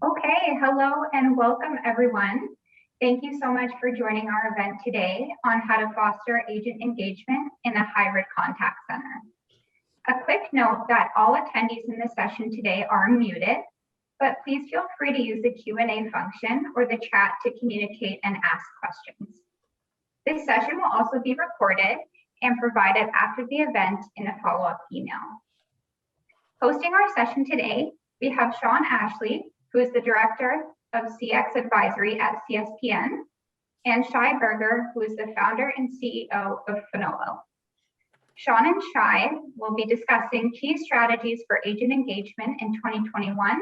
Okay, hello and welcome everyone. Thank you so much for joining our event today on how to foster agent engagement in a hybrid contact center. A quick note that all attendees in this session today are muted, but please feel free to use the Q&A function or the chat to communicate and ask questions. This session will also be recorded and provided after the event in a follow-up email. Hosting our session today, we have Shawn Ashley, who is the Director of CX Advisory at CSPN, and Shai Berger, who is the founder and CEO of Fonolo. Shawn and Shai will be discussing key strategies for agent engagement in 2021,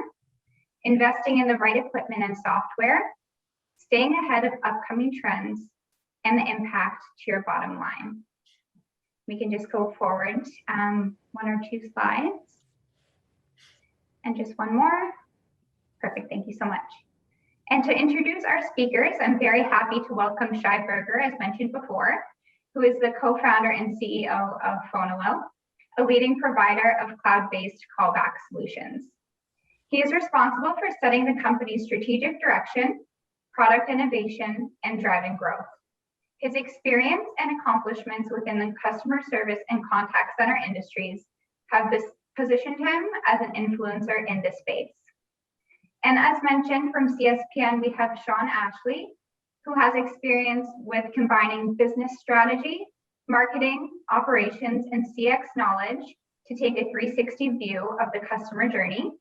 investing in the right equipment and software, staying ahead of upcoming trends, and the impact to your bottom line. We can just go forward one or two slides. And just one more. Perfect, thank you so much. And to introduce our speakers, I'm very happy to welcome Shai Berger, as mentioned before, who is the co-founder and CEO of Fonolo, a leading provider of cloud-based callback solutions. He is responsible for setting the company's strategic direction, product innovation, and driving growth. His experience and accomplishments within the customer service and contact center industries have positioned him as an influencer in this space. And as mentioned from CSPN, we have Shawn Ashley, who has experience with combining business strategy, marketing, operations, and CX knowledge to take a 360 view of the customer journey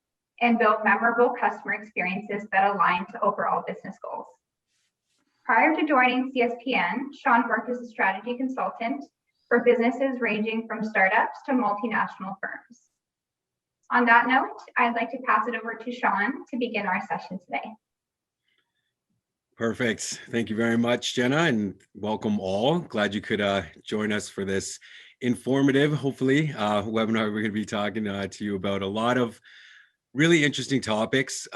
and build memorable customer experiences that align to overall business goals. Prior to joining CSPN, Shawn worked as a strategy consultant for businesses ranging from startups to multinational firms. On that note, I'd like to pass it over to Shawn to begin our session today. Perfect. Thank you very much, Jenna, and welcome all. Glad you could join us for this informative, hopefully, webinar. We're going to be talking to you about a lot of really interesting topics.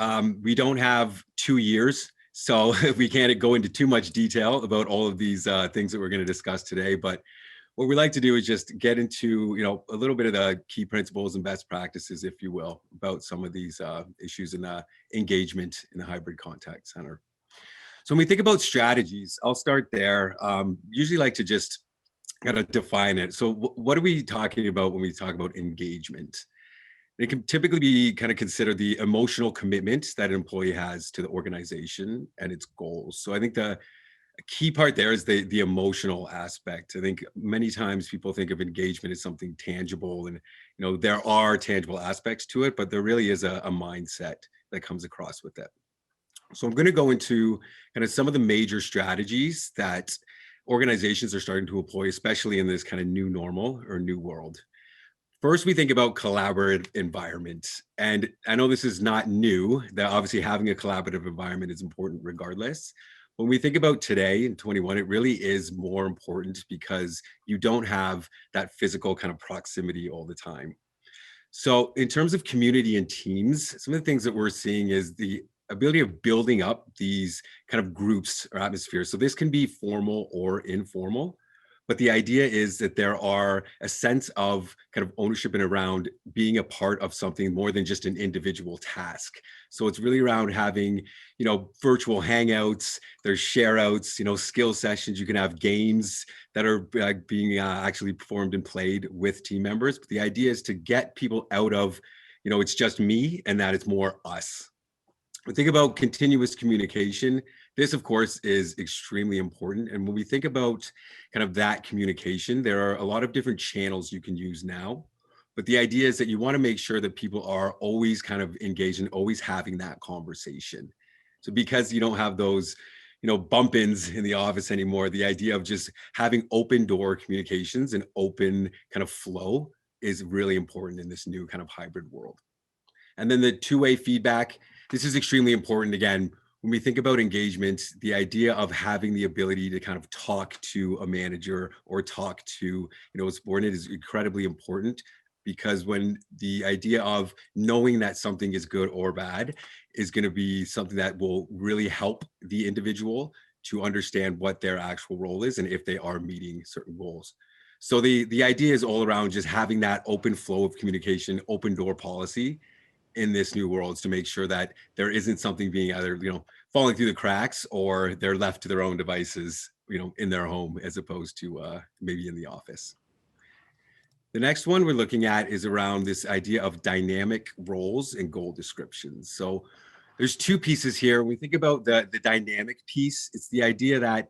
We don't have 2 years, so we can't go into too much detail about all of these things that we're going to discuss today, but what we like to do is just get into, a little bit of the key principles and best practices, if you will, about some of these issues in engagement in the hybrid contact center. So when we think about strategies, I'll start there. Usually like to just kind of define it. So what are we talking about when we talk about engagement? It can typically be kind of considered the emotional commitment that an employee has to the organization and its goals. So I think a key part there is the emotional aspect. I think many times people think of engagement as something tangible, and there are tangible aspects to it, but there really is a mindset that comes across with it. So I'm going to go into kind of some of the major strategies that organizations are starting to employ, especially in this kind of new normal or new world. First, we think about collaborative environment. And I know this is not new, that obviously having a collaborative environment is important regardless. When we think about today in 21, it really is more important because you don't have that physical kind of proximity all the time. So in terms of community and teams, some of the things that we're seeing is the ability of building up these kind of groups or atmospheres. So this can be formal or informal, but the idea is that there are a sense of kind of ownership and around being a part of something more than just an individual task. So it's really around having, virtual hangouts, there's share outs, skill sessions. You can have games that are being actually performed and played with team members. But the idea is to get people out of, it's just me and that it's more us. But think about continuous communication. This, of course, is extremely important. And when we think about kind of that communication, there are a lot of different channels you can use now. But the idea is that you want to make sure that people are always kind of engaged and always having that conversation. So because you don't have those, bump-ins in the office anymore, the idea of just having open door communications and open kind of flow is really important in this new kind of hybrid world. And then the two-way feedback, this is extremely important. Again, when we think about engagement, the idea of having the ability to kind of talk to a manager or talk to, a subordinate is incredibly important, because when the idea of knowing that something is good or bad is going to be something that will really help the individual to understand what their actual role is and if they are meeting certain goals. So the idea is all around just having that open flow of communication, open door policy, in this new world is to make sure that there isn't something being either, falling through the cracks, or they're left to their own devices, in their home, as opposed to maybe in the office. The next one we're looking at is around this idea of dynamic roles and goal descriptions. So there's two pieces here. When we think about the dynamic piece, it's the idea that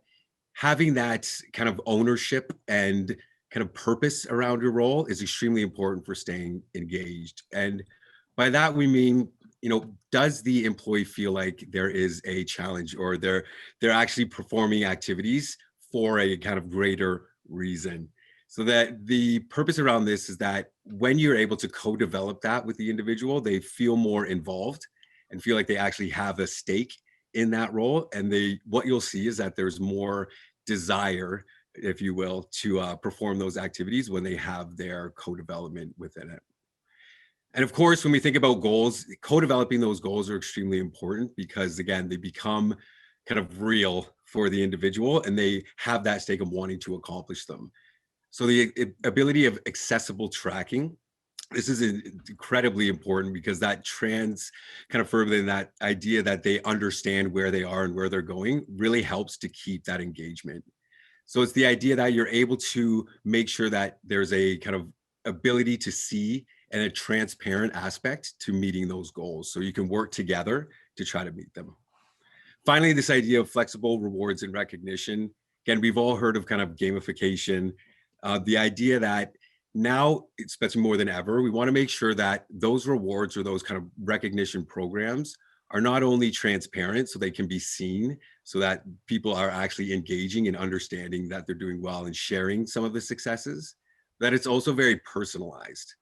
having that kind of ownership and kind of purpose around your role is extremely important for staying engaged. And by that, we mean, does the employee feel like there is a challenge, or they're actually performing activities for a kind of greater reason? So that the purpose around this is that when you're able to co-develop that with the individual, they feel more involved and feel like they actually have a stake in that role. And what you'll see is that there's more desire, if you will, to perform those activities when they have their co-development within it. And of course, when we think about goals, co-developing those goals are extremely important, because again, they become kind of real for the individual and they have that stake of wanting to accomplish them. So the ability of accessible tracking, this is incredibly important, because that kind of further than that idea that they understand where they are and where they're going really helps to keep that engagement. So it's the idea that you're able to make sure that there's a kind of ability to see and a transparent aspect to meeting those goals, so you can work together to try to meet them. Finally, this idea of flexible rewards and recognition. Again, we've all heard of kind of gamification. The idea that now, especially more than ever, we want to make sure that those rewards or those kind of recognition programs are not only transparent so they can be seen, so that people are actually engaging and understanding that they're doing well and sharing some of the successes, that it's also very personalized.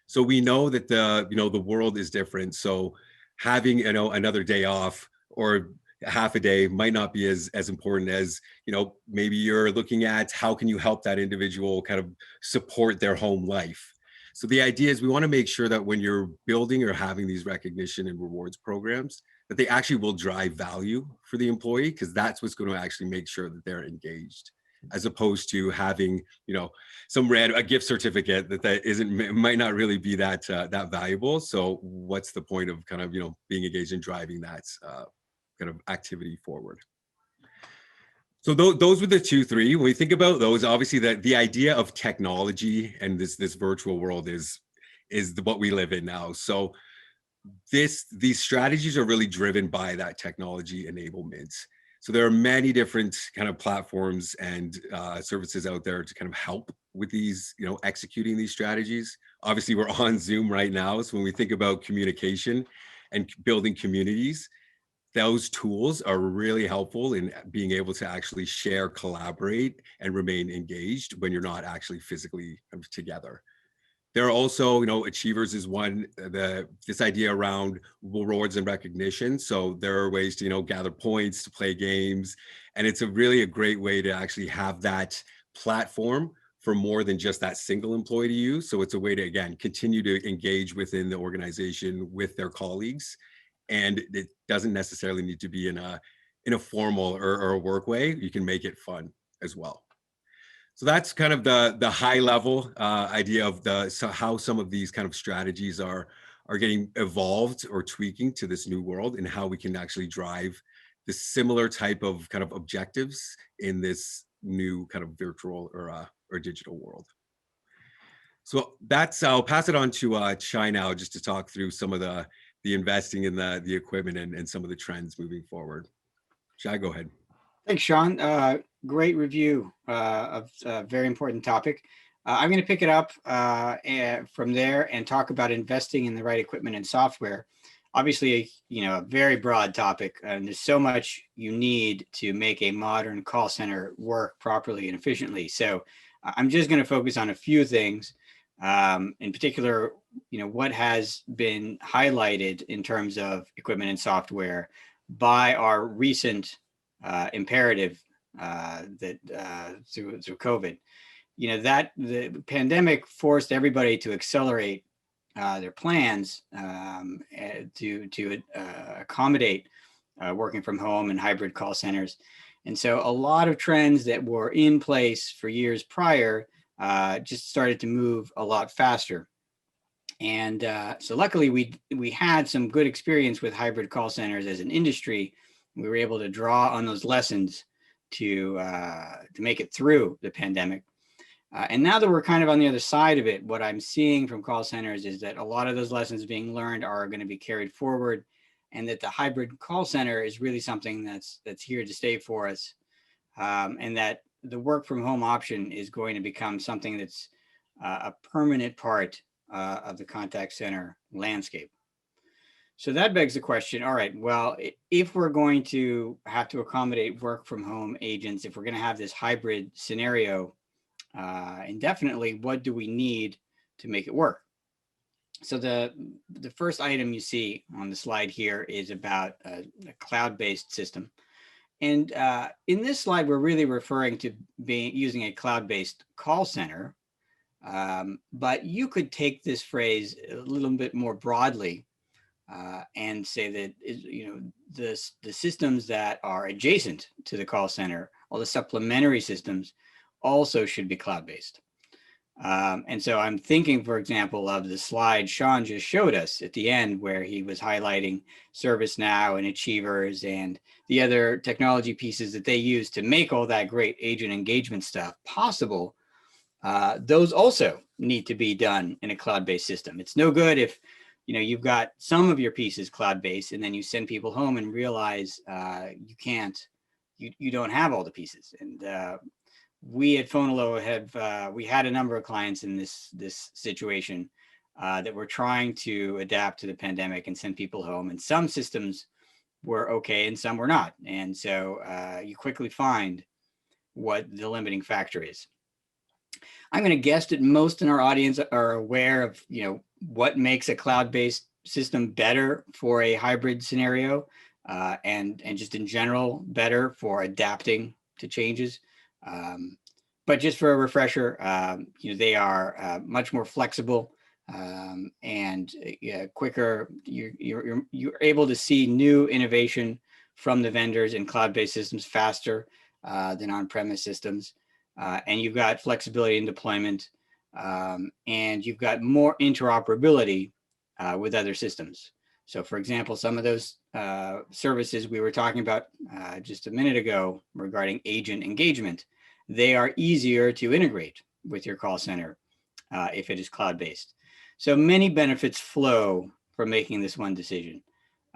So we know that the world is different. So having, another day off or half a day might not be as important as, maybe you're looking at how can you help that individual kind of support their home life. So the idea is we want to make sure that when you're building or having these recognition and rewards programs, that they actually will drive value for the employee, because that's what's going to actually make sure that they're engaged, as opposed to having, some a gift certificate that might not really be that valuable. So what's the point of kind of, being engaged in driving that kind of activity forward? So those were the three. When we think about those, obviously the idea of technology and this virtual world is what we live in now. So these strategies are really driven by that technology enablement. So there are many different kind of platforms and services out there to kind of help with these, executing these strategies. Obviously, we're on Zoom right now. So when we think about communication and building communities, those tools are really helpful in being able to actually share, collaborate, and remain engaged when you're not actually physically together. There are also, Achievers is one, this idea around rewards and recognition. So there are ways to, gather points, to play games. And it's really a great way to actually have that platform for more than just that single employee to use. So it's a way to, again, continue to engage within the organization with their colleagues. And it doesn't necessarily need to be in a formal or a work way. You can make it fun as well. So that's kind of the high level idea of how some of these kind of strategies are getting evolved or tweaking to this new world, and how we can actually drive the similar type of kind of objectives in this new kind of virtual or digital world. So I'll pass it on to Shai now, just to talk through some of the investing in the equipment and some of the trends moving forward. Shai, go ahead. Thanks, Shawn. Great review of a very important topic. I'm going to pick it up from there and talk about investing in the right equipment and software. Obviously, a very broad topic, and there's so much you need to make a modern call center work properly and efficiently. So I'm just going to focus on a few things, in particular, what has been highlighted in terms of equipment and software by our recent imperative through COVID. That the pandemic forced everybody to accelerate their plans to accommodate working from home and hybrid call centers. And so a lot of trends that were in place for years prior just started to move a lot faster. And so luckily we had some good experience with hybrid call centers as an industry. We were able to draw on those lessons to make it through the pandemic. And now that we're kind of on the other side of it, what I'm seeing from call centers is that a lot of those lessons being learned are going to be carried forward, and that the hybrid call center is really something that's here to stay for us, and that the work from home option is going to become something that's a permanent part of the contact center landscape. So that begs the question, all right, well, if we're going to have to accommodate work from home agents, if we're going to have this hybrid scenario indefinitely, what do we need to make it work? So the first item you see on the slide here is about a cloud-based system. And in this slide, we're really referring to using a cloud-based call center. But you could take this phrase a little bit more broadly and say that the systems that are adjacent to the call center, all the supplementary systems, also should be cloud-based. And so I'm thinking, for example, of the slide Shawn just showed us at the end, where he was highlighting ServiceNow and Achievers and the other technology pieces that they use to make all that great agent engagement stuff possible. Those also need to be done in a cloud-based system. It's no good if you've got some of your pieces cloud-based and then you send people home and realize you don't have all the pieces. And we at Fonolo we had a number of clients in this situation that were trying to adapt to the pandemic and send people home, and some systems were okay and some were not. And so you quickly find what the limiting factor is. I'm going to guess that most in our audience are aware of, what makes a cloud-based system better for a hybrid scenario, and just in general better for adapting to changes. But just for a refresher, they are much more flexible and quicker. You're able to see new innovation from the vendors in cloud-based systems faster than on-premise systems. And you've got flexibility in deployment, and you've got more interoperability with other systems. So for example, some of those services we were talking about just a minute ago regarding agent engagement, they are easier to integrate with your call center if it is cloud-based. So many benefits flow from making this one decision.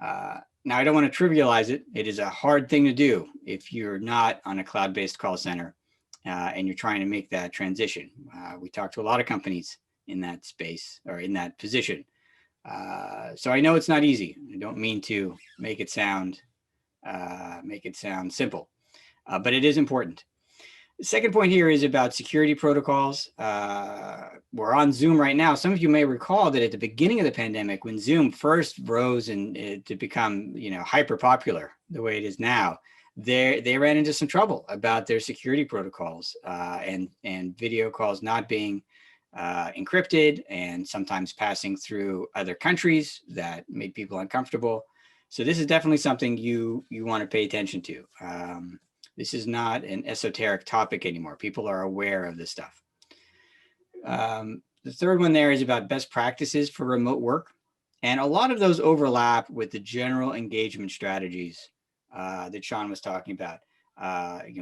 Now, I don't want to trivialize it. It is a hard thing to do if you're not on a cloud-based call center and you're trying to make that transition. We talk to a lot of companies in that space or in that position. So I know it's not easy. I don't mean to make it sound simple, but it is important. The second point here is about security protocols. We're on Zoom right now. Some of you may recall that at the beginning of the pandemic, when Zoom first rose and to become, hyper popular the way it is now, they ran into some trouble about their security protocols and video calls not being encrypted and sometimes passing through other countries that made people uncomfortable. So this is definitely something you want to pay attention to. This is not an esoteric topic anymore. People are aware of this stuff. The third one there is about best practices for remote work. And a lot of those overlap with the general engagement strategies that Shawn was talking about.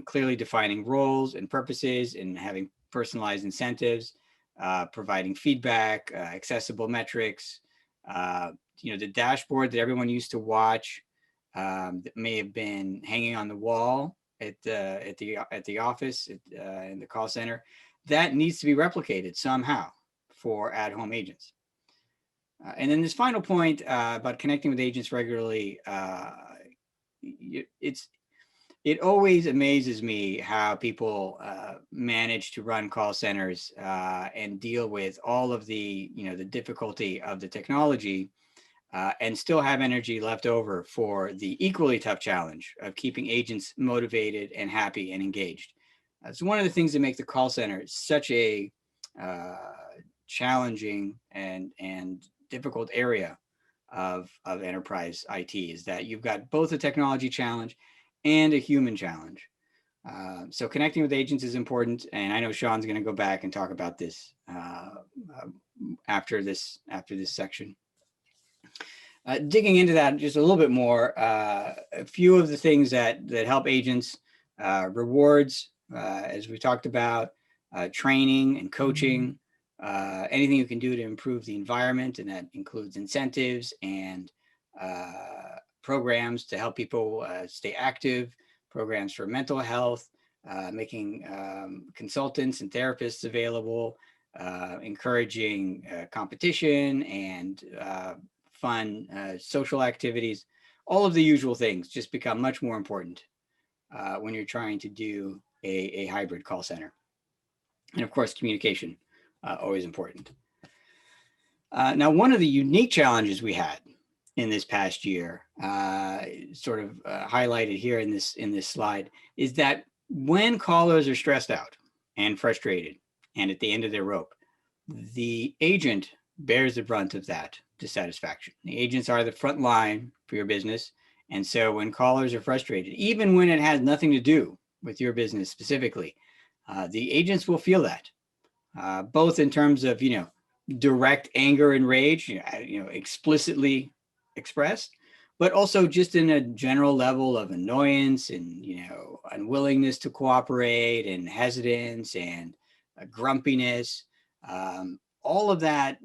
Clearly defining roles and purposes and having personalized incentives, providing feedback, accessible metrics, the dashboard that everyone used to watch that may have been hanging on the wall at the office in the call center, that needs to be replicated somehow for at-home agents. And then this final point about connecting with agents regularly, it always amazes me how people manage to run call centers and deal with all of the the difficulty of the technology and still have energy left over for the equally tough challenge of keeping agents motivated and happy and engaged. It's one of the things that make the call center such a challenging and difficult area of enterprise IT, is that you've got both a technology challenge and a human challenge. So connecting with agents is important, and I know Shawn's going to go back and talk about this after this section. Digging into that just a little bit more, a few of the things that help agents: rewards, as we talked about, training and coaching, anything you can do to improve the environment, and that includes incentives and programs to help people stay active, programs for mental health, making consultants and therapists available, encouraging competition and fun social activities. All of the usual things just become much more important when you're trying to do a hybrid call center. And of course, communication, always important. Now, one of the unique challenges we had in this past year, sort of highlighted here in this slide, is that when callers are stressed out and frustrated and at the end of their rope, the agent bears the brunt of that dissatisfaction. The agents are the front line for your business. And so when callers are frustrated, even when it has nothing to do with your business specifically, the agents will feel that, both in terms of, direct anger and rage, explicitly expressed, but also just in a general level of annoyance and, unwillingness to cooperate and hesitance and grumpiness. All of that,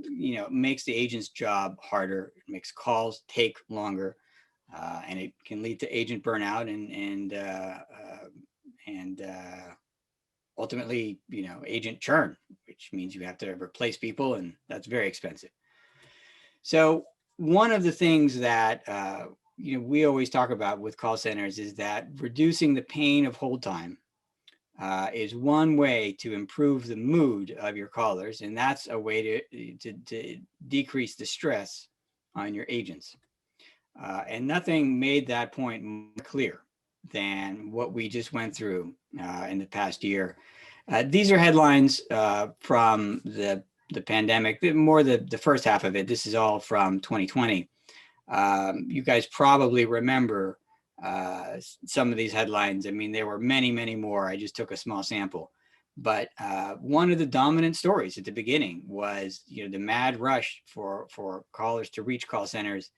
makes the agent's job harder. It makes calls take longer, and it can lead to agent burnout and ultimately, agent churn, which means you have to replace people, and that's very expensive. So one of the things that we always talk about with call centers is that reducing the pain of hold time is one way to improve the mood of your callers, and that's a way to decrease the stress on your agents. And nothing made that point more clear than what we just went through in the past year. These are headlines from the pandemic, more the first half of it. This is all from 2020. You guys probably remember some of these headlines. I mean, there were many, many more. I just took a small sample. But one of the dominant stories at the beginning was, the mad rush for callers to reach call centers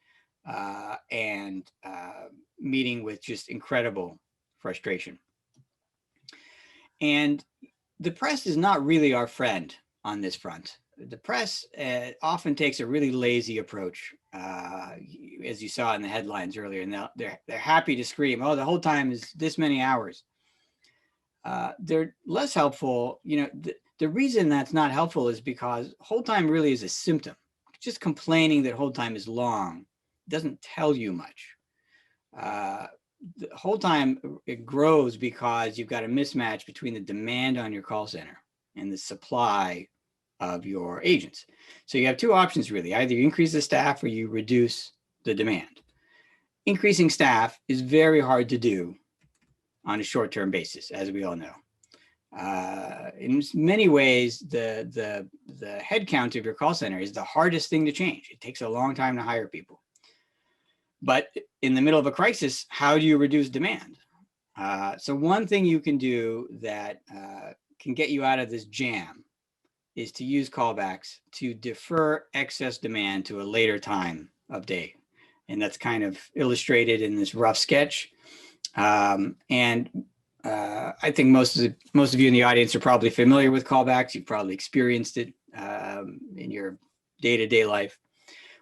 and meeting with just incredible frustration. And the press is not really our friend on this front. The press often takes a really lazy approach, as you saw in the headlines earlier, and they're happy to scream, "Oh, the whole time is this many hours." They're less helpful. The reason that's not helpful is because hold time really is a symptom. Just complaining that hold time is long doesn't tell you much. The whole time it grows because you've got a mismatch between the demand on your call center and the supply of your agents. So you have two options really: either you increase the staff or you reduce the demand. Increasing staff is very hard to do on a short-term basis, as we all know. In many ways, the head count of your call center is the hardest thing to change. It takes a long time to hire people. But in the middle of a crisis, how do you reduce demand? So one thing you can do that can get you out of this jam is to use callbacks to defer excess demand to a later time of day. And that's kind of illustrated in this rough sketch. I think most of you in the audience are probably familiar with callbacks. You've probably experienced it in your day-to-day life.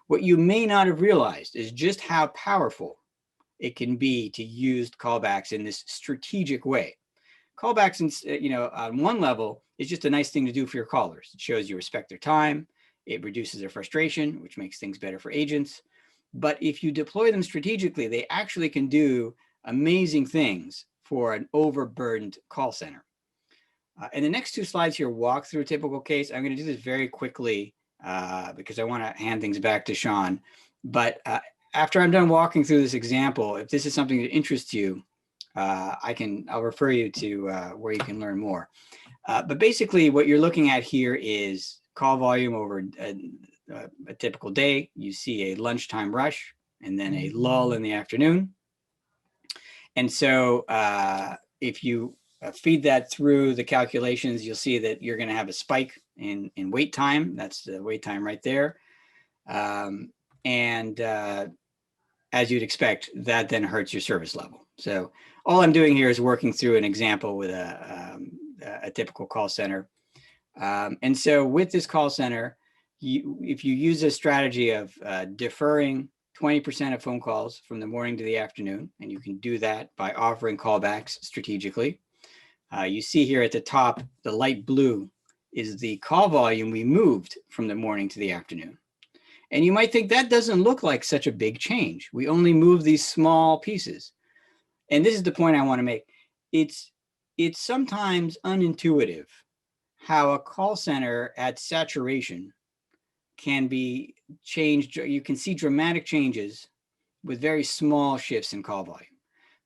What you may not have realized is just how powerful it can be to use callbacks in this strategic way. Callbacks, on one level, is just a nice thing to do for your callers. It shows you respect their time. It reduces their frustration, which makes things better for agents. But if you deploy them strategically, they actually can do amazing things for an overburdened call center. And the next two slides here walk through a typical case. I'm going to do this very quickly because I want to hand things back to Shawn. But after I'm done walking through this example, if this is something that interests you, I'll refer you to where you can learn more. But basically what you're looking at here is call volume over a typical day. You see a lunchtime rush and then a lull in the afternoon. And so if you feed that through the calculations, you'll see that you're going to have a spike in wait time. That's the wait time right there. And as you'd expect, that then hurts your service level. So all I'm doing here is working through an example with a typical call center. And so with this call center, if you use a strategy of deferring 20% of phone calls from the morning to the afternoon, and you can do that by offering callbacks strategically. You see here at the top, the light blue is the call volume we moved from the morning to the afternoon. And you might think that doesn't look like such a big change. We only move these small pieces. And this is the point I want to make. It's sometimes unintuitive how a call center at saturation can be changed. You can see dramatic changes with very small shifts in call volume.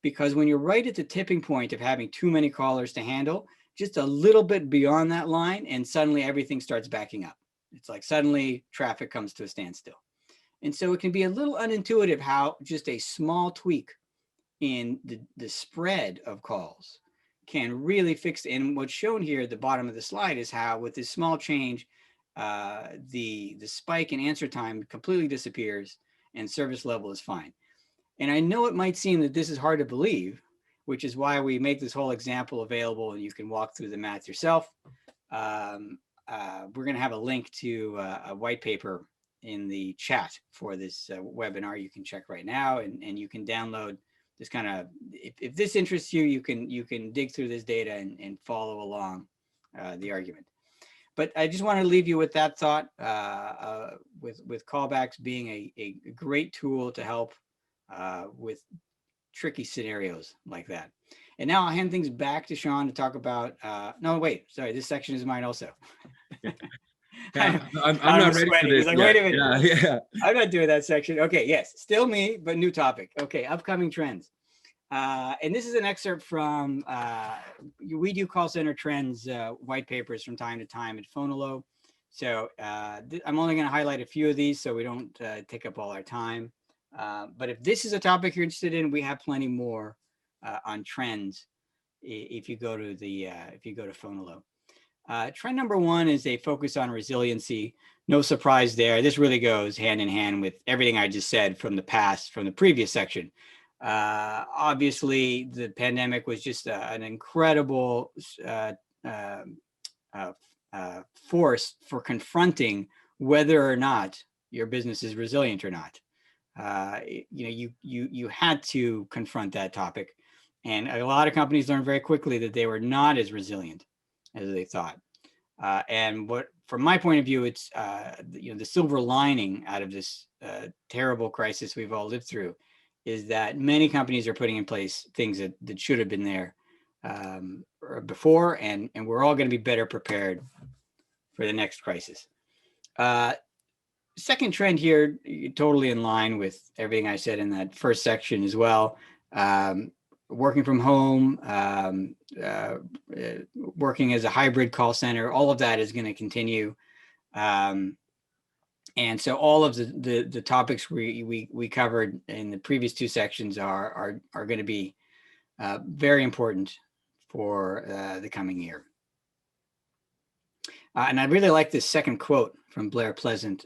Because when you're right at the tipping point of having too many callers to handle, just a little bit beyond that line, and suddenly everything starts backing up. It's like suddenly traffic comes to a standstill. And so it can be a little unintuitive how just a small tweak in the spread of calls can really fix it. And what's shown here at the bottom of the slide is how with this small change, the spike in answer time completely disappears and service level is fine. And I know it might seem that this is hard to believe, which is why we make this whole example available and you can walk through the math yourself. We're going to have a link to a white paper in the chat for this webinar. You can check right now, and you can download this kind of, if this interests you, you can dig through this data and follow along the argument. But I just want to leave you with that thought, with callbacks being a great tool to help with tricky scenarios like that. And now I'll hand things back to Shawn to talk about, no, wait, sorry, this section is mine also. Yeah, I'm not ready for this. Like, wait a minute. Yeah. I'm not doing that section. Okay, yes, still me, but new topic. Okay, upcoming trends. And this is an excerpt from, we do call center trends white papers from time to time at Fonolo. So I'm only going to highlight a few of these so we don't take up all our time. But if this is a topic you're interested in, we have plenty more on trends if you go to Fonolo. Trend number one is a focus on resiliency. No surprise there. This really goes hand in hand with everything I just said from the past, from the previous section. Obviously, the pandemic was just an incredible force for confronting whether or not your business is resilient or not. You had to confront that topic, and a lot of companies learned very quickly that they were not as resilient as they thought. And what, from my point of view, it's the silver lining out of this terrible crisis we've all lived through is that many companies are putting in place things that should have been there before, and we're all going to be better prepared for the next crisis. Second trend here, totally in line with everything I said in that first section as well. Working from home, working as a hybrid call center, all of that is going to continue. And so all of the topics we covered in the previous two sections are going to be very important for the coming year. And I really like this second quote from Blair Pleasant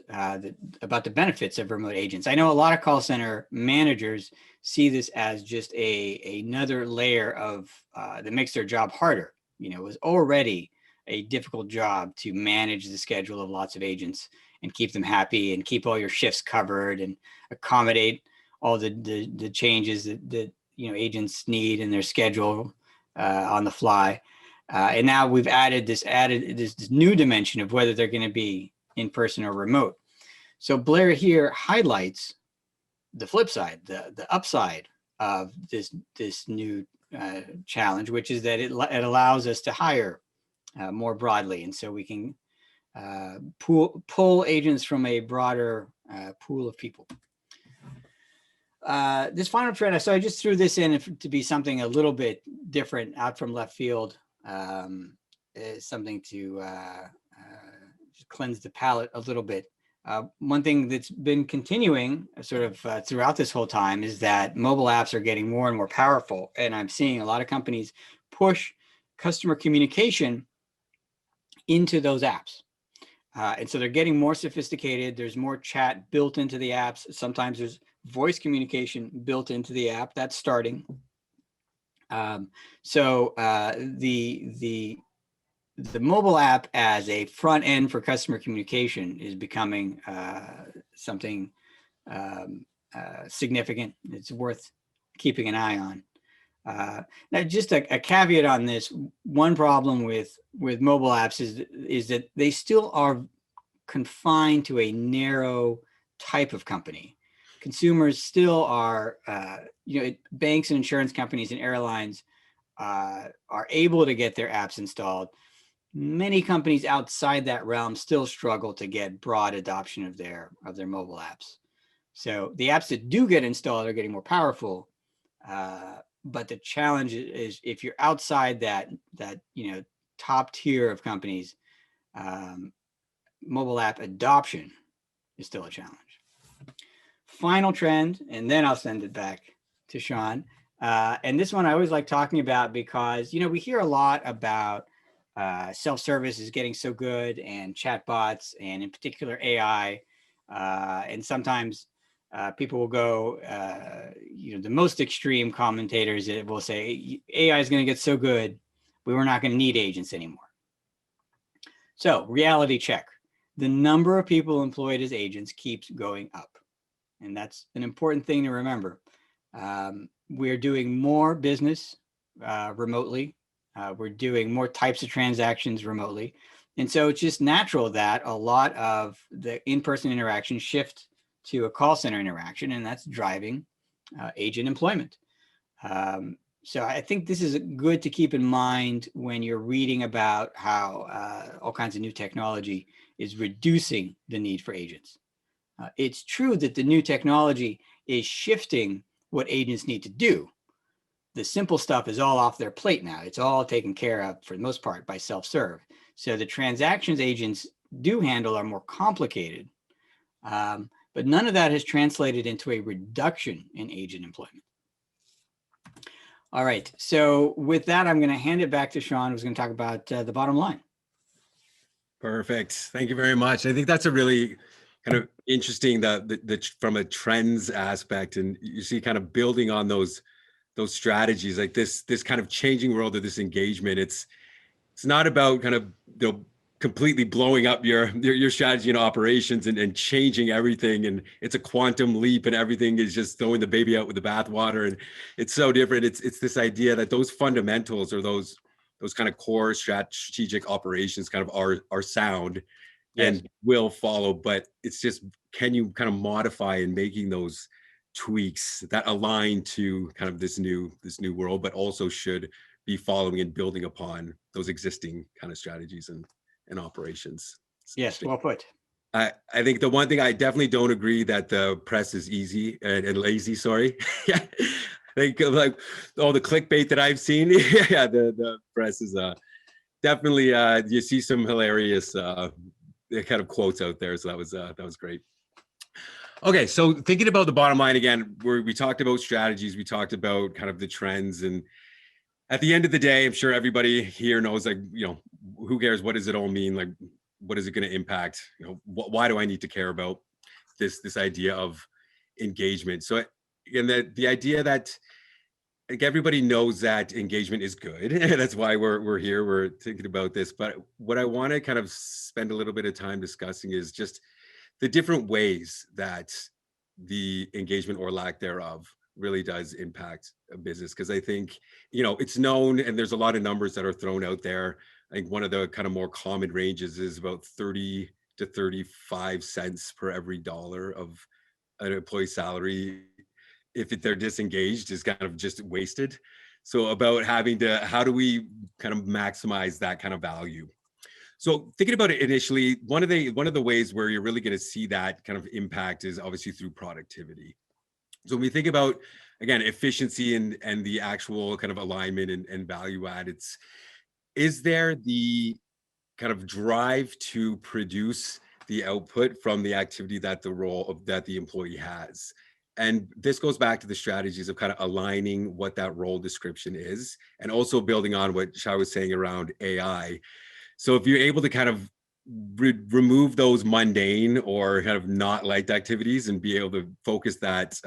about the benefits of remote agents. I know a lot of call center managers see this as just another layer of that makes their job harder. It was already a difficult job to manage the schedule of lots of agents and keep them happy and keep all your shifts covered and accommodate all the changes that agents need in their schedule on the fly. And now we've added this new dimension of whether they're going to be in person or remote. So Blair here highlights the flip side, the upside of this new challenge, which is that it allows us to hire more broadly, and so we can pull agents from a broader pool of people. This final trend, so I just threw this in to be something a little bit different, out from left field, something to just cleanse the palate a little bit. One thing that's been continuing sort of throughout this whole time is that mobile apps are getting more and more powerful, and I'm seeing a lot of companies push customer communication into those apps. And so they're getting more sophisticated. There's more chat built into the apps. Sometimes there's voice communication built into the app. That's starting. So the mobile app as a front end for customer communication is becoming something significant. It's worth keeping an eye on. Now, just a caveat on this. One problem with mobile apps is that they still are confined to a narrow type of company. Consumers still are, banks and insurance companies and airlines are able to get their apps installed. Many companies outside that realm still struggle to get broad adoption of their mobile apps. So the apps that do get installed are getting more powerful. But the challenge is if you're outside that top tier of companies, mobile app adoption is still a challenge. Final trend, and then I'll send it back to Shawn. And this one I always like talking about because we hear a lot about self-service is getting so good, and chatbots, and in particular AI, and sometimes people will go, the most extreme commentators will say AI is going to get so good, we're not going to need agents anymore. So reality check. The number of people employed as agents keeps going up. And that's an important thing to remember. We're doing more business remotely. We're doing more types of transactions remotely. And so it's just natural that a lot of the in-person interaction shift to a call center interaction, and that's driving agent employment. So I think this is good to keep in mind when you're reading about how all kinds of new technology is reducing the need for agents. It's true that the new technology is shifting what agents need to do. The simple stuff is all off their plate now. It's all taken care of for the most part by self-serve. So the transactions agents do handle are more complicated, but none of that has translated into a reduction in agent employment. All right, so with that, I'm going to hand it back to Shawn, who's going to talk about the bottom line. Perfect. Thank you very much. I think that's a really kind of interesting from a trends aspect, and you see kind of building on those strategies, like this kind of changing world of this engagement. It's not about kind of completely blowing up your strategy and operations and changing everything, and it's a quantum leap and everything is just throwing the baby out with the bathwater, and it's so different. It's this idea that those fundamentals or those kind of core strategic operations kind of are sound. Yes. And will follow, but it's just, can you kind of modify and making those tweaks that align to kind of this new world, but also should be following and building upon those existing kind of strategies and operations. Yes, well put. I think the one thing I definitely don't agree that the press is easy and lazy. Sorry. Yeah. Like all the clickbait that I've seen. Yeah, the press is definitely you see some hilarious kind of quotes out there. So that was great. Okay, so thinking about the bottom line again, we talked about strategies, we talked about kind of the trends, and at the end of the day, I'm sure everybody here knows, like, who cares? What does it all mean? Like, what is it going to impact? Why do I need to care about this idea of engagement? So, and the idea that, like, everybody knows that engagement is good. That's why we're here. We're thinking about this. But what I want to kind of spend a little bit of time discussing is just the different ways that the engagement or lack thereof really does impact a business. Because I think, it's known, and there's a lot of numbers that are thrown out there. I think one of the kind of more common ranges is about 30 to 35 cents per every dollar of an employee salary, if they're disengaged, is kind of just wasted. So about how do we kind of maximize that kind of value? So thinking about it initially, one of the ways where you're really going to see that kind of impact is obviously through productivity. So when we think about, again, efficiency and the actual kind of alignment and value add, is there the kind of drive to produce the output from the activity that the employee has? And this goes back to the strategies of kind of aligning what that role description is, and also building on what Shai was saying around AI. So if you're able to kind of remove those mundane or kind of not liked activities and be able to focus that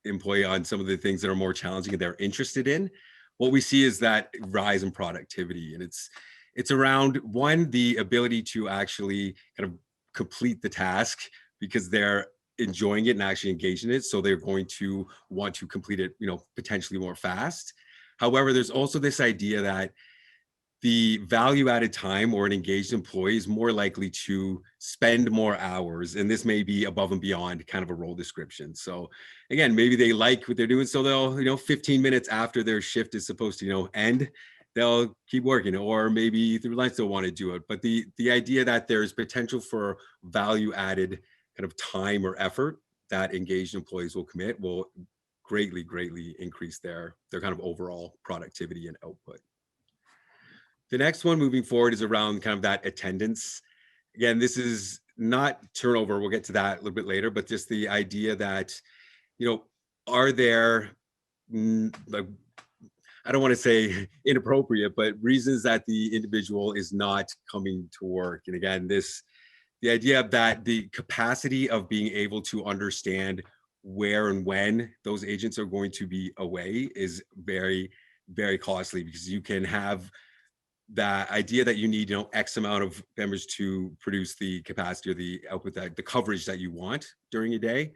employee on some of the things that are more challenging and they're interested in, what we see is that rise in productivity. And it's around, one, the ability to actually kind of complete the task because they're enjoying it and actually engaged in it. So they're going to want to complete it, potentially more fast. However, there's also this idea that the value added time or an engaged employee is more likely to spend more hours. And this may be above and beyond kind of a role description. So again, maybe they like what they're doing. So they'll, 15 minutes after their shift is supposed to, end, they'll keep working, or maybe through lunch they'll want to do it. But the idea that there's potential for value added kind of time or effort that engaged employees will commit will greatly increase their kind of overall productivity and output. The next one moving forward is around kind of that attendance. Again, this is not turnover. We'll get to that a little bit later, but just the idea that, are there, like, I don't want to say inappropriate, but reasons that the individual is not coming to work. And again, the idea that the capacity of being able to understand where and when those agents are going to be away is very, very costly, because you can have that idea that you need, X amount of members to produce the capacity or the output, that the coverage that you want during a day.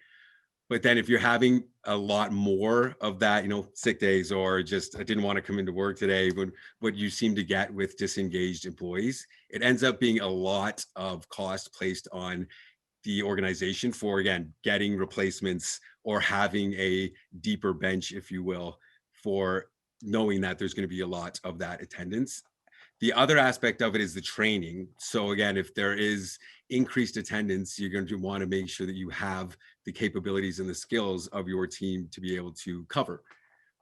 But then if you're having a lot more of that, sick days, or just, I didn't want to come into work today, but what you seem to get with disengaged employees, it ends up being a lot of cost placed on the organization for, again, getting replacements or having a deeper bench, if you will, for knowing that there's going to be a lot of that attendance. The other aspect of it is the training. So again, if there is increased attendance, you're going to want to make sure that you have the capabilities and the skills of your team to be able to cover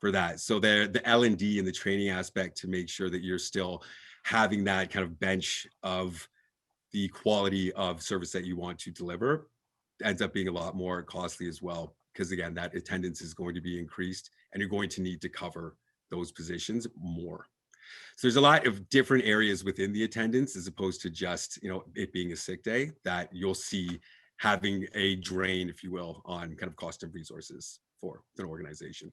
for that. So the L&D and the training aspect to make sure that you're still having that kind of bench of the quality of service that you want to deliver ends up being a lot more costly as well. Because again, that attendance is going to be increased and you're going to need to cover those positions more. So there's a lot of different areas within the attendance, as opposed to just, it being a sick day, that you'll see having a drain, if you will, on kind of cost of resources for an organization.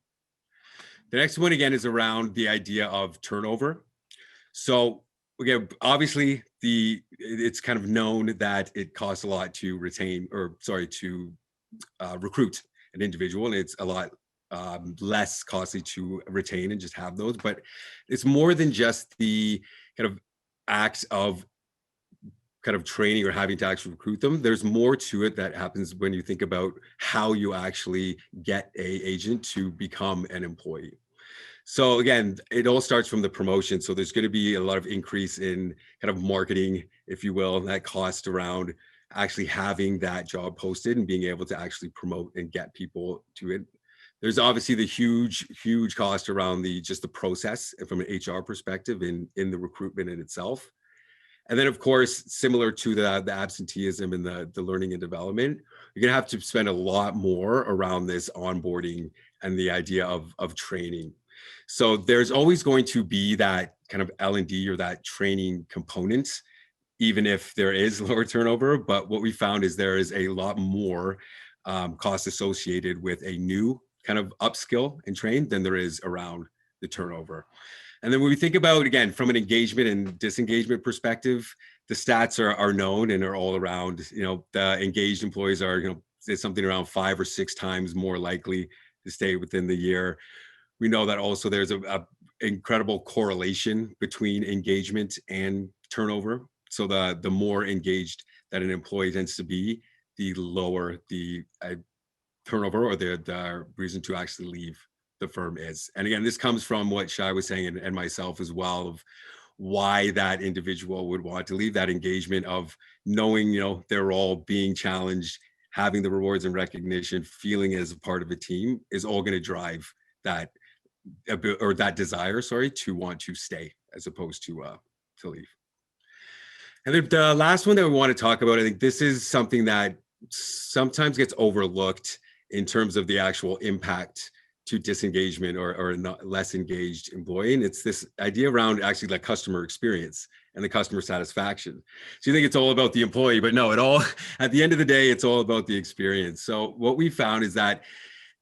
The next one, again, is around the idea of turnover. So again, obviously it's kind of known that it costs a lot to recruit an individual, and it's a lot less costly to retain and just have those. But it's more than just the kind of acts of kind of training or having to actually recruit them. There's more to it that happens when you think about how you actually get a agent to become an employee. So again, it all starts from the promotion. So there's going to be a lot of increase in kind of marketing, if you will, that cost around actually having that job posted and being able to actually promote and get people to it. There's obviously the huge cost around the process from an HR perspective in the recruitment in itself. And then, of course, similar to the absenteeism and the learning and development, you're going to have to spend a lot more around this onboarding and the idea of training. So there's always going to be that kind of L&D or that training component, even if there is lower turnover. But what we found is there is a lot more cost associated with a new kind of upskill and train than there is around the turnover. And then when we think about, again, from an engagement and disengagement perspective, the stats are known and are all around, the engaged employees are, it's something around 5 or 6 times more likely to stay within the year. We know that also there's a incredible correlation between engagement and turnover. So the more engaged that an employee tends to be, the lower the turnover or the reason to actually leave the firm is. And again, this comes from what Shai was saying and myself as well, of why that individual would want to leave, that engagement of knowing, they're all being challenged, having the rewards and recognition, feeling as a part of a team is all going to drive that desire, to want to stay as opposed to leave. And then the last one that we want to talk about, I think this is something that sometimes gets overlooked, in terms of the actual impact to disengagement or not less engaged employee. And it's this idea around actually like customer experience and the customer satisfaction. So you think it's all about the employee, but no, at the end of the day, it's all about the experience. So what we found is that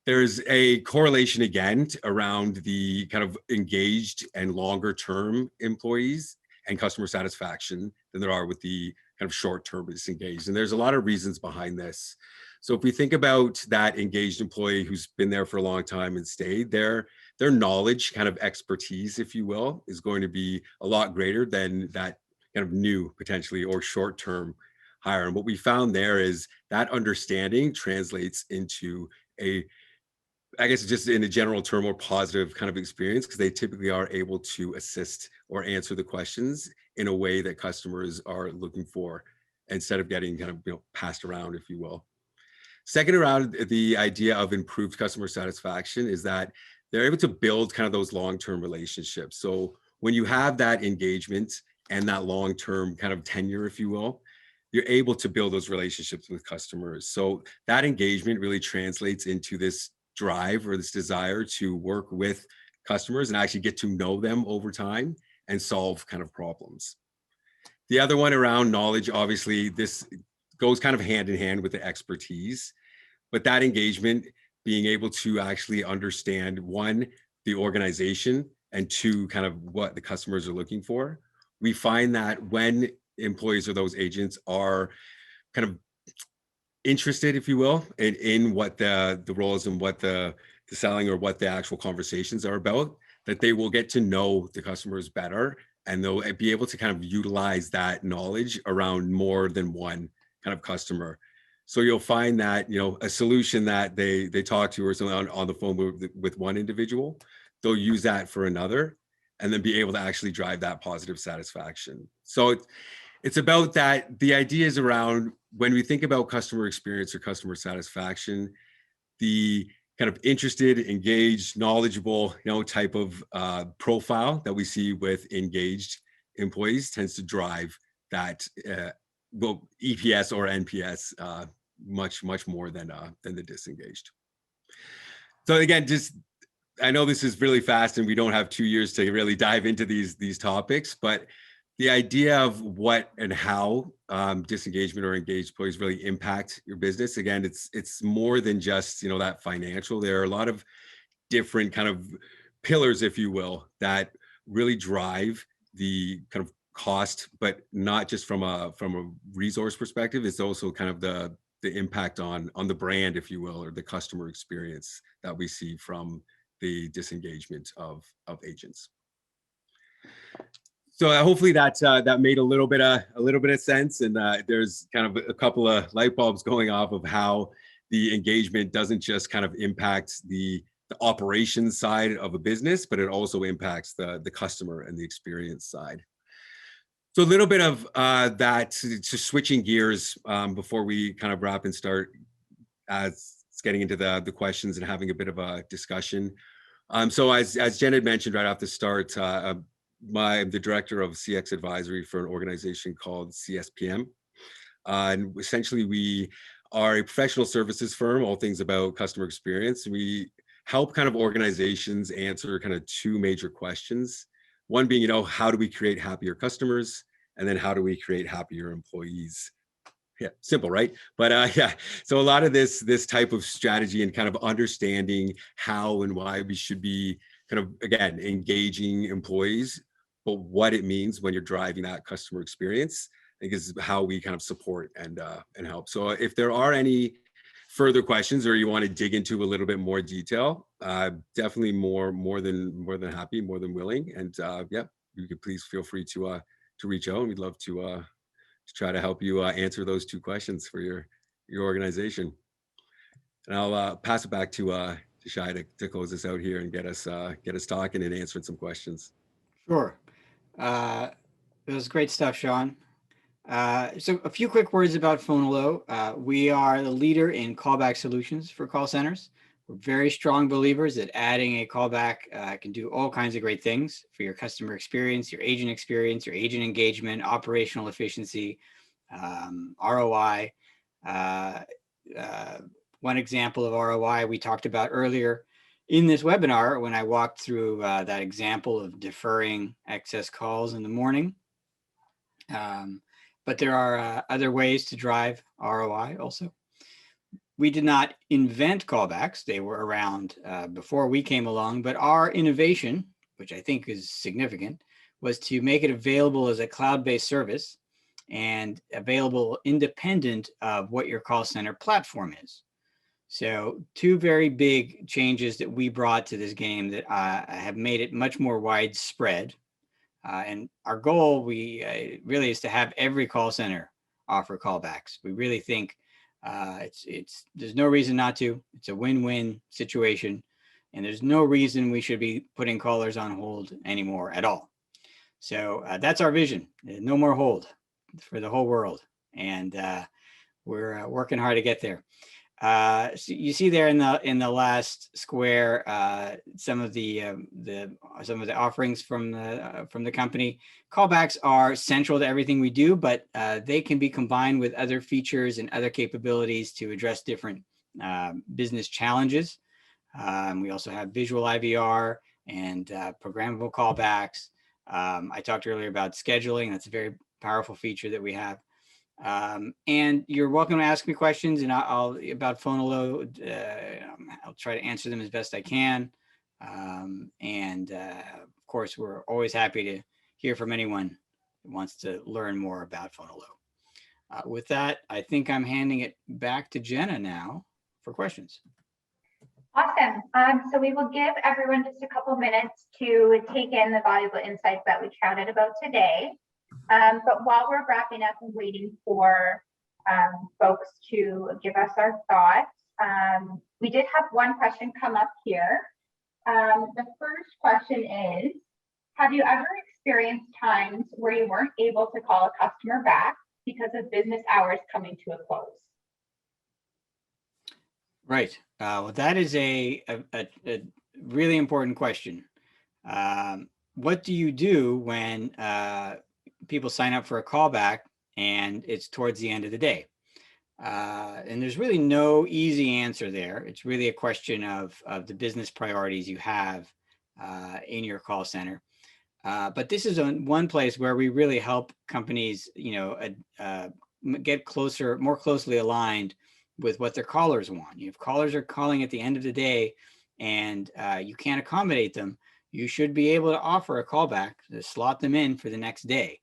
there's a correlation again around the kind of engaged and longer term employees and customer satisfaction than there are with the kind of short-term disengaged. And there's a lot of reasons behind this. So if we think about that engaged employee who's been there for a long time and stayed there, their knowledge, kind of expertise, if you will, is going to be a lot greater than that kind of new potentially or short-term hire. And what we found there is that understanding translates into I guess just in a general term, more positive kind of experience, because they typically are able to assist or answer the questions in a way that customers are looking for, instead of getting kind of passed around, if you will. Second, around the idea of improved customer satisfaction is that they're able to build kind of those long-term relationships. So when you have that engagement and that long-term kind of tenure, if you will, you're able to build those relationships with customers. So that engagement really translates into this drive or this desire to work with customers and actually get to know them over time and solve kind of problems. The other one around knowledge, obviously, this goes kind of hand in hand with the expertise, but that engagement, being able to actually understand, one, the organization, and two, kind of what the customers are looking for. We find that when employees or those agents are kind of interested, if you will, in what the role is and what the selling or what the actual conversations are about, that they will get to know the customers better, and they'll be able to kind of utilize that knowledge around more than one kind of customer. So you'll find that, a solution that they talk to or something on the phone with one individual, they'll use that for another, and then be able to actually drive that positive satisfaction. So it's about that. The idea is around, when we think about customer experience or customer satisfaction, the kind of interested, engaged, knowledgeable, type of profile that we see with engaged employees tends to drive that EPS or NPS much more than the disengaged. So again, I know this is really fast and we don't have 2 years to really dive into these topics, but the idea of what and how disengagement or engaged employees really impact your business. Again, it's more than just, that financial. There are a lot of different kind of pillars, if you will, that really drive the kind of cost, but not just from a resource perspective. It's also kind of the impact on the brand, if you will, or the customer experience that we see from the disengagement of agents. So hopefully that made a little bit of sense, and there's kind of a couple of light bulbs going off of how the engagement doesn't just kind of impact the operations side of a business, but it also impacts the customer and the experience side. So a little bit of that, just switching gears before we kind of wrap and start getting into the questions and having a bit of a discussion. So as Jen had mentioned right off the start, I'm the director of CX advisory for an organization called CSPN. And essentially we are a professional services firm, all things about customer experience. We help kind of organizations answer kind of two major questions. One being, how do we create happier customers? And then how do we create happier employees? Yeah, simple, right? But yeah, so a lot of this type of strategy and kind of understanding how and why we should be kind of, again, engaging employees, but what it means when you're driving that customer experience, I think is how we kind of support and help. So if there are any further questions or you want to dig into a little bit more detail, definitely more than happy, more than willing. And yeah, you could please feel free to reach out, and we'd love to try to help you answer those two questions for your organization. And I'll pass it back to Shai to close this out here and get us talking and answering some questions. Sure. It was great stuff, Shawn. So a few quick words about Fonolo. We are the leader in callback solutions for call centers. We're very strong believers that adding a callback can do all kinds of great things for your customer experience, your agent engagement, operational efficiency, ROI. One one example of ROI we talked about earlier in this webinar when I walked through that example of deferring excess calls in the morning. But there are other ways to drive ROI also. We did not invent callbacks. They were around before we came along, but our innovation, which I think is significant, was to make it available as a cloud-based service and available independent of what your call center platform is. So two very big changes that we brought to this game that have made it much more widespread. And our goal really is to have every call center offer callbacks. We really think there's no reason not to. It's a win-win situation, and there's no reason we should be putting callers on hold anymore at all. So that's our vision. No more hold for the whole world, and we're working hard to get there. So you see there in the last square some of the offerings from the company. Callbacks are central to everything we do, but they can be combined with other features and other capabilities to address different business challenges. We also have visual IVR and programmable callbacks. I talked earlier about scheduling. That's a very powerful feature that we have. And you're welcome to ask me questions, and I'll about Fonolo. I'll try to answer them as best I can. Of course, we're always happy to hear from anyone who wants to learn more about Fonolo. With that, I think I'm handing it back to Jenna now for questions. Awesome. So we will give everyone just a couple minutes to take in the valuable insights that we chatted about today. But while we're wrapping up and waiting for folks to give us our thoughts, we did have one question come up here. The first question is, have you ever experienced times where you weren't able to call a customer back because of business hours coming to a close? Right. Well, that is a really important question. What do you do when people sign up for a callback and it's towards the end of the day? And there's really no easy answer there. It's really a question of the business priorities you have in your call center. But this is one place where we really help companies, get more closely aligned with what their callers want. If callers are calling at the end of the day and you can't accommodate them, you should be able to offer a callback to slot them in for the next day.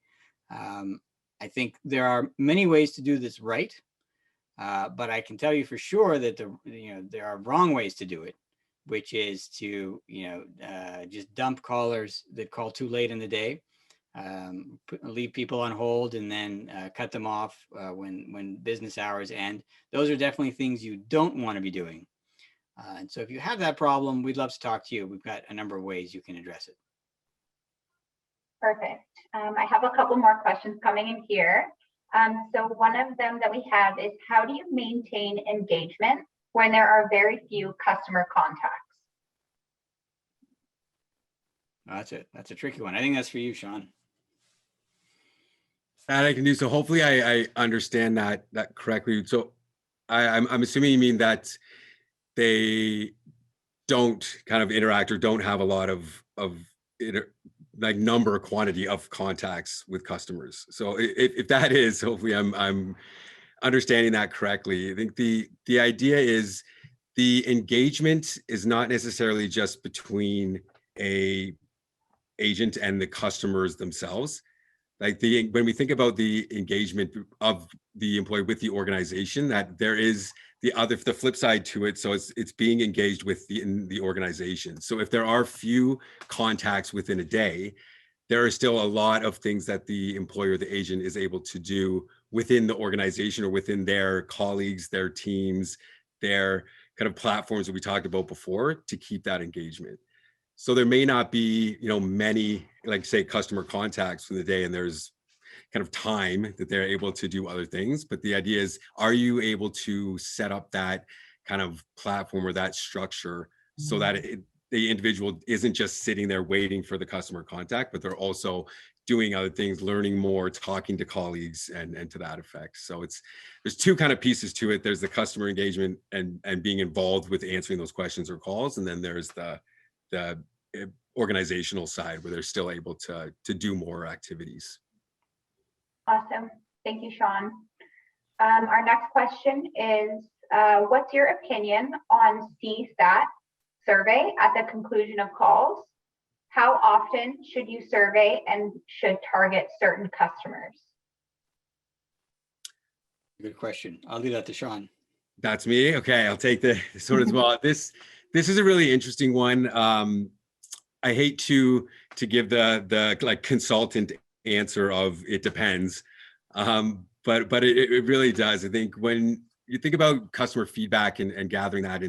I think there are many ways to do this right, but I can tell you for sure that there are wrong ways to do it, which is to just dump callers that call too late in the day, leave people on hold, and then cut them off when business hours end. Those are definitely things you don't want to be doing. And so if you have that problem, we'd love to talk to you. We've got a number of ways you can address it. Perfect. I have a couple more questions coming in here. So one of them that we have is, how do you maintain engagement when there are very few customer contacts? That's a tricky one. I think that's for you, Shawn. That I can do. So hopefully I understand that correctly. So I'm assuming you mean that they don't kind of interact or don't have a lot of number or quantity of contacts with customers. So if that is, hopefully I'm understanding that correctly. I think the idea is the engagement is not necessarily just between a agent and the customers themselves. Like when we think about the engagement of the employee with the organization, that there is the flip side to it. So it's being engaged within the organization. So if there are few contacts within a day, there are still a lot of things that the employer, the agent, is able to do within the organization or within their colleagues, their teams, their kind of platforms that we talked about before to keep that engagement. So there may not be, many, like say, customer contacts for the day, and there's kind of time that they're able to do other things. But the idea is, are you able to set up that kind of platform or that structure so that the individual isn't just sitting there waiting for the customer contact, but they're also doing other things, learning more, talking to colleagues, and to that effect. So there's two kind of pieces to it. There's the customer engagement and being involved with answering those questions or calls, and then there's the organizational side where they're still able to do more activities. Awesome. Thank you, Shawn. Our next question is, what's your opinion on CSAT survey at the conclusion of calls? How often should you survey and should target certain customers? Good question. I'll leave that to Shawn. That's me. Okay, I'll take this one as well. This is a really interesting one. I hate to give the like consultant answer of it depends, but it really does. I think when you think about customer feedback and gathering that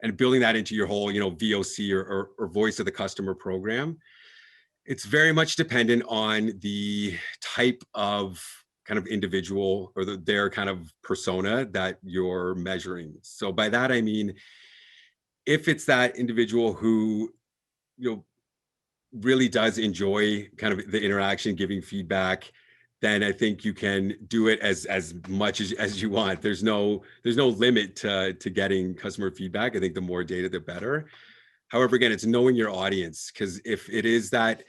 and building that into your whole, VOC or voice of the customer program, it's very much dependent on the type of kind of individual or their kind of persona that you're measuring. So by that, I mean, if it's that individual who, really does enjoy kind of the interaction, giving feedback, then I think you can do it as much as you want. There's no limit to getting customer feedback. I think the more data, the better. However, again, it's knowing your audience, because if it is that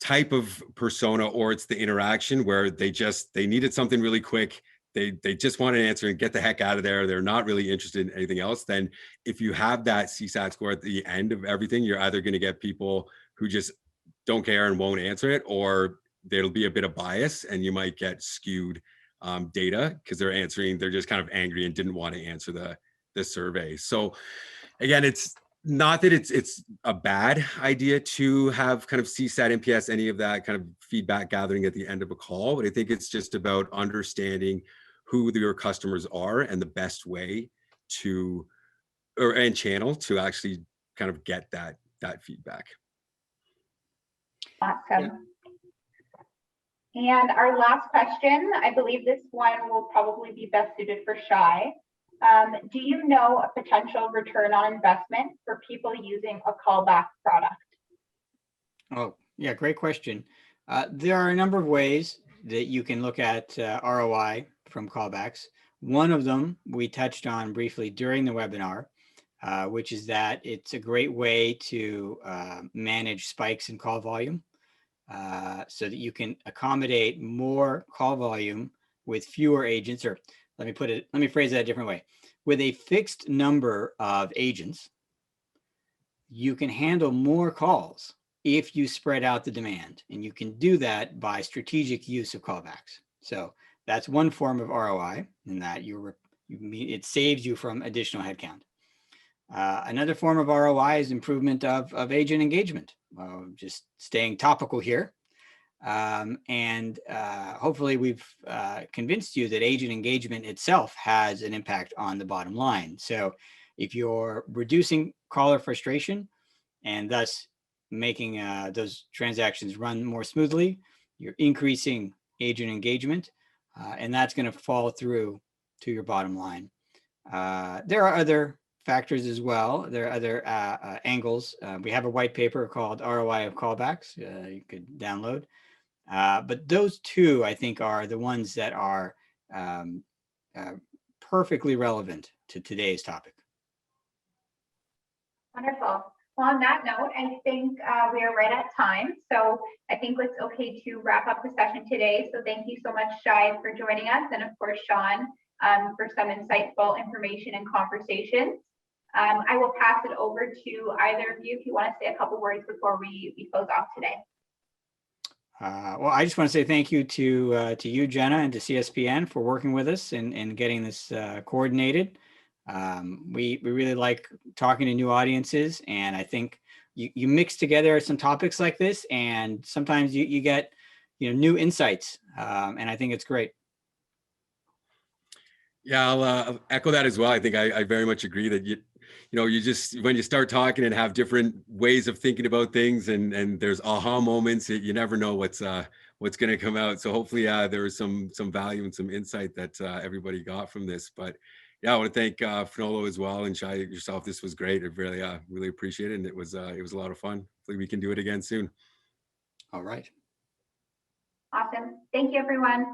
type of persona or it's the interaction where they needed something really quick, they just want an answer and get the heck out of there, they're not really interested in anything else, then if you have that CSAT score at the end of everything, you're either going to get people who just don't care and won't answer it, or there'll be a bit of bias and you might get skewed data because they're just kind of angry and didn't want to answer the survey. So again, it's not that it's a bad idea to have kind of CSAT, NPS, any of that kind of feedback gathering at the end of a call, but I think it's just about understanding who your customers are and the best way and channel to actually kind of get that feedback. Awesome. Yeah. And our last question, I believe this one will probably be best suited for Shai. Do you know a potential return on investment for people using a callback product? Oh, yeah, great question. There are a number of ways that you can look at ROI from callbacks. One of them we touched on briefly during the webinar, which is that it's a great way to manage spikes in call volume so that you can accommodate more call volume with fewer agents, or let me phrase that a different way. With a fixed number of agents, you can handle more calls if you spread out the demand, and you can do that by strategic use of callbacks. So that's one form of ROI, in that it saves you from additional headcount. Another form of ROI is improvement of agent engagement. Just staying topical here. Hopefully we've convinced you that agent engagement itself has an impact on the bottom line. So if you're reducing caller frustration and thus making those transactions run more smoothly, you're increasing agent engagement, and that's going to fall through to your bottom line. There are other factors as well. There are other angles. We have a white paper called ROI of Callbacks you could download. But those two, I think, are the ones that are perfectly relevant to today's topic. Wonderful. Well, on that note, I think we are right at time. So I think it's okay to wrap up the session today. So thank you so much, Shai, for joining us. And of course, Shawn, for some insightful information and conversations. I will pass it over to either of you if you want to say a couple words before we close off today. Well, I just want to say thank you to you, Jenna, and to CSPN for working with us and getting this coordinated. We really like talking to new audiences, and I think you mix together some topics like this, and sometimes you get new insights, and I think it's great. Yeah, I'll echo that as well. I think I very much agree that you just, when you start talking and have different ways of thinking about things, and there's aha moments, you never know what's going to come out. So hopefully there was some value and some insight that everybody got from this. But yeah, I want to thank Fonolo as well, and Shai, yourself. This was great. I really appreciate it, and it was a lot of fun. Hopefully we can do it again soon. All right. Awesome. Thank you, everyone.